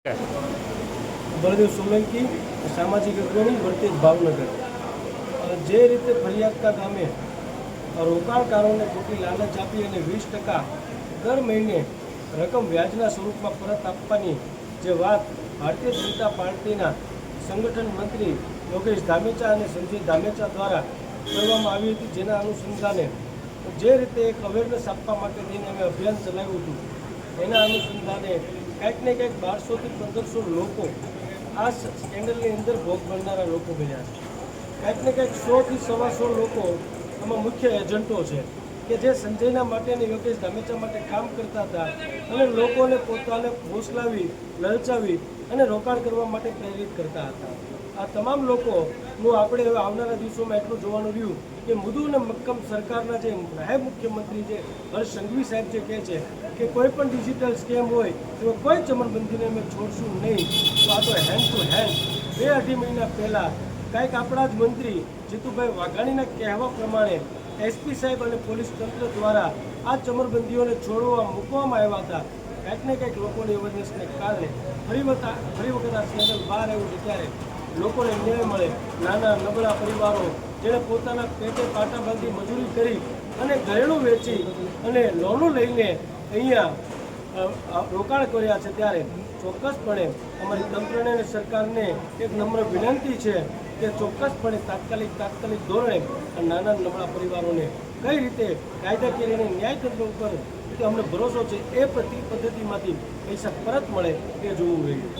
બળદેવ સોલંકી સામાજિક અગ્રણી વર્તેજ ભાવનગર। જે રીતે ફરિયાદકા ગામે રોકાણકારોને ખોટી લાલચ આપી અને 20% દર મહિને રકમ વ્યાજના સ્વરૂપમાં પરત આપવાની જે વાત ભારતીય જનતા પાર્ટીના સંગઠન મંત્રી યોગેશ ધામેચા અને સંજય ધામેચા દ્વારા કરવામાં આવી હતી, જેના અનુસંધાને જે રીતે એક અવેરનેસ આપવા માટે થઈને અમે અભિયાન ચલાવ્યું હતું, એના અનુસંધાને કંઈક ને કંઈક 1200 થી 1500 લોકો આ સ્કેન્ડલની અંદર ભોગ બનનારા લોકો બન્યા છે। કંઈક ને કંઈક 100 થી 125 લોકો આમાં મુખ્ય એજન્ટો છે કે જે સંજયના માટે અને યોગેશ ધામેચા માટે કામ કરતા હતા અને લોકોને પોતાને ફોસલાવી, લલચાવી અને રોકાણ કરવા માટે પ્રેરિત કરતા હતા। આ તમામ લોકોનું આપણે હવે આવનારા દિવસોમાં એટલું જોવાનું રહ્યું કે મૃદુ અને મક્કમ સરકારના જે નાયબ મુખ્યમંત્રી જે હર્ષ સંઘવી સાહેબ જે કહે છે કે કોઈ પણ ડિજિટલ સ્કેમ હોય તો કોઈ ચમરબંધીને અમે છોડશું નહીં, તો આ તો હેન્ડ ટુ હેન્ડ 2-2.5 મહિના પહેલાં કંઈક આપણા જ મંત્રી જીતુભાઈ વાઘાણીના કહેવા પ્રમાણે એસપી સાહેબ અને પોલીસ તંત્ર દ્વારા આ ચમરબંધીઓને છોડવા મૂકવામાં આવ્યા હતા। કંઈક ને કંઈક લોકોની અવેરનેસને કારણે ફરી વખત આ સ્કેન્ડલ બહાર આવ્યું છે, ત્યારે લોકોને ન્યાય મળે। નાના નબળા પરિવારો જેણે પોતાના પેટે પાટા બાંધી મજૂરી કરી અને ઘરેણું વેચી અને લોનો લઈને અહીંયા રોકાણ કર્યા છે, ત્યારે ચોક્કસપણે અમારી તંત્રને અને સરકારને એક નમ્ર વિનંતી છે કે ચોક્કસપણે તાત્કાલિક ધોરણે આ નાના નબળા પરિવારોને કઈ રીતે કાયદાકીય અને ન્યાયતંત્ર ઉપર અમને ભરોસો છે એ પદ્ધતિમાંથી પૈસા પરત મળે એ જોવું જોઈએ।